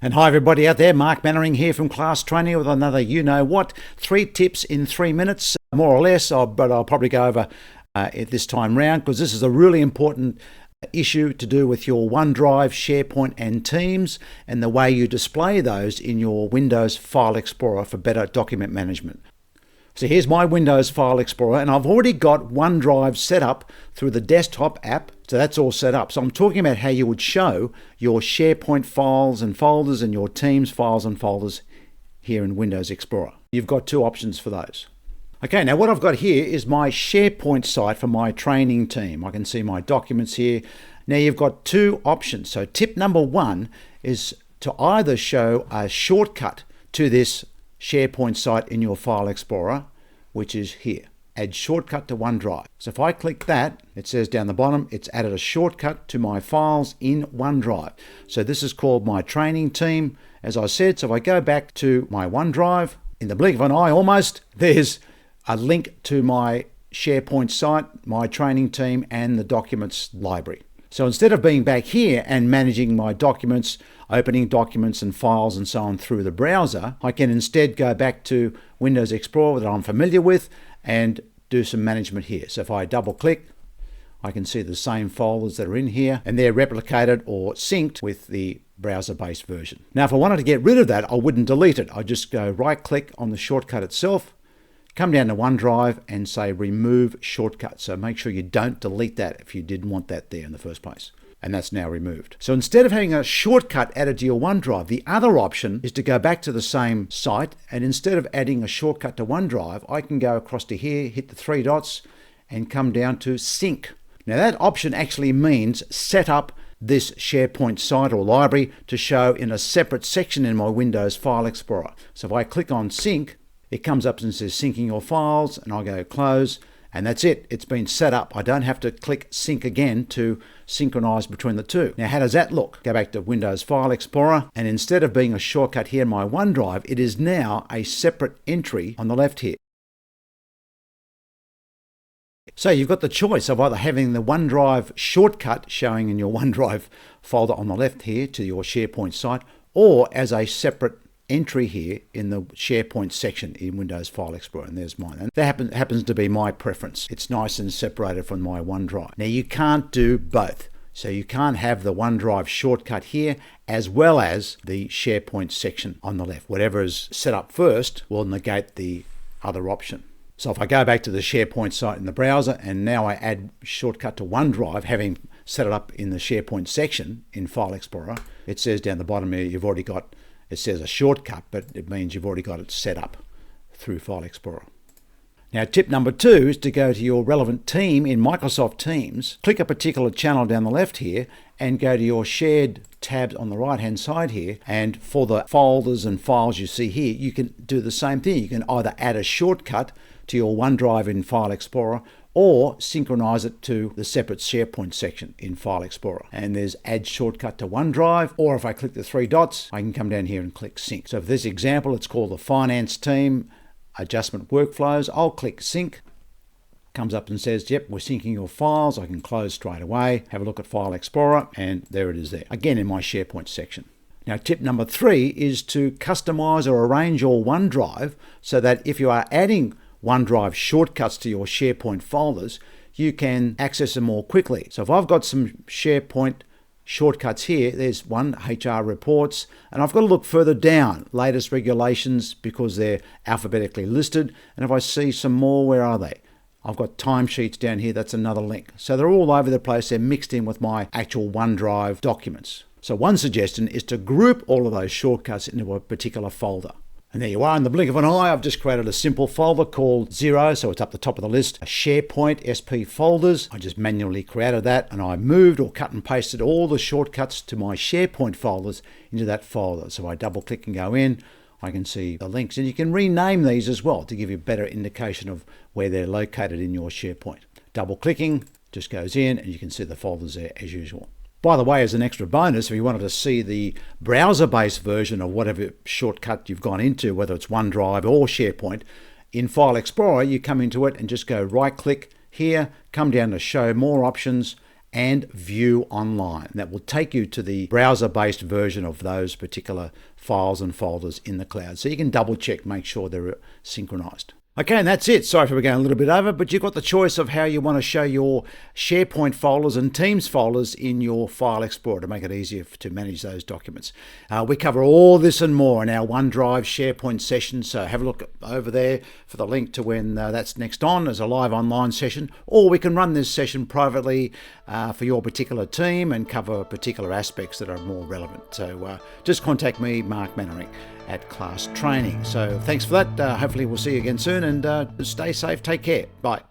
And hi everybody out there, Mark Mannering here from Class Training with another you-know-what, 3 tips in 3 minutes, more or less, but I'll probably go over it this time round because this is a really important issue to do with your OneDrive, SharePoint and Teams and the way you display those in your Windows File Explorer for better document management. So here's my Windows File Explorer and I've already got OneDrive set up through the desktop app. So that's all set up. So I'm talking about how you would show your SharePoint files and folders and your Teams files and folders here in Windows Explorer. You've got 2 options for those. Okay, now what I've got here is my SharePoint site for my training team. I can see my documents here. Now you've got 2 options. So tip number 1 is to either show a shortcut to this SharePoint site in your File Explorer, which is here. Add shortcut to OneDrive. So if I click that, it says down the bottom, it's added a shortcut to my files in OneDrive. So this is called my training team, as I said. So if I go back to my OneDrive, in the blink of an eye almost, there's a link to my SharePoint site, my training team, and the documents library. So instead of being back here and managing my documents, opening documents and files and so on through the browser, I can instead go back to Windows Explorer that I'm familiar with and do some management here. So if I double click, I can see the same folders that are in here and they're replicated or synced with the browser-based version. Now, if I wanted to get rid of that, I wouldn't delete it. I'd just go right-click on the shortcut itself, come down to OneDrive and say remove shortcut. So make sure you don't delete that if you didn't want that there in the first place. And that's now removed. So instead of having a shortcut added to your OneDrive, the other option is to go back to the same site, and instead of adding a shortcut to OneDrive, I can go across to here, hit the 3 dots and come down to Synch. Now that option actually means set up this SharePoint site or library to show in a separate section in my Windows File Explorer. So if I click on Synch, it comes up and says syncing your files, and I'll go close, and that's it. It's been set up. I don't have to click sync again to synchronize between the 2. Now, how does that look? Go back to Windows File Explorer, and instead of being a shortcut here in my OneDrive, it is now a separate entry on the left here. So you've got the choice of either having the OneDrive shortcut showing in your OneDrive folder on the left here to your SharePoint site, or as a separate entry here in the SharePoint section in Windows File Explorer, and there's mine. And that happens to be my preference. It's nice and separated from my OneDrive. Now you can't do both. So you can't have the OneDrive shortcut here as well as the SharePoint section on the left. Whatever is set up first will negate the other option. So if I go back to the SharePoint site in the browser and now I add shortcut to OneDrive, having set it up in the SharePoint section in File Explorer, it says down the bottom here you've already got, it says a shortcut, but it means you've already got it set up through File Explorer. Now, tip number 2 is to go to your relevant team in Microsoft Teams, click a particular channel down the left here, and go to your shared tabs on the right-hand side here. And for the folders and files you see here, you can do the same thing. You can either add a shortcut to your OneDrive in File Explorer, or synchronize it to the separate SharePoint section in File Explorer. And there's add shortcut to OneDrive, or if I click the 3 dots, I can come down here and click sync. So for this example, it's called the finance team adjustment workflows. I'll click sync. Comes up and says, yep, we're syncing your files. I can close straight away, have a look at File Explorer, and there it is there, again in my SharePoint section. Now, tip number 3 is to customize or arrange your OneDrive so that if you are adding OneDrive shortcuts to your SharePoint folders, you can access them more quickly. So if I've got some SharePoint shortcuts here, there's one, HR reports, and I've got to look further down, latest regulations, because they're alphabetically listed. And if I see some more, where are they? I've got timesheets down here, that's another link. So they're all over the place, they're mixed in with my actual OneDrive documents. So one suggestion is to group all of those shortcuts into a particular folder. And there you are, in the blink of an eye, I've just created a simple folder called 0, so it's up the top of the list, a SharePoint SP folders. I just manually created that, and I moved or cut and pasted all the shortcuts to my SharePoint folders into that folder. So I double click and go in, I can see the links, and you can rename these as well to give you a better indication of where they're located in your SharePoint. Double clicking just goes in, and you can see the folders there as usual. By the way, as an extra bonus, if you wanted to see the browser-based version of whatever shortcut you've gone into, whether it's OneDrive or SharePoint, in File Explorer, you come into it and just go right-click here, come down to Show More Options, and View Online. That will take you to the browser-based version of those particular files and folders in the cloud. So you can double check, make sure they're synchronized. Okay, and that's it. Sorry for going a little bit over, but you've got the choice of how you want to show your SharePoint folders and Teams folders in your File Explorer to make it easier to manage those documents. We cover all this and more in our OneDrive SharePoint session, so have a look over there for the link to when that's next on as a live online session, or we can run this session privately for your particular team and cover particular aspects that are more relevant. So just contact me, Mark Mannering, at Class Training. So thanks for that. Hopefully we'll see you again soon, and stay safe. Take care. Bye.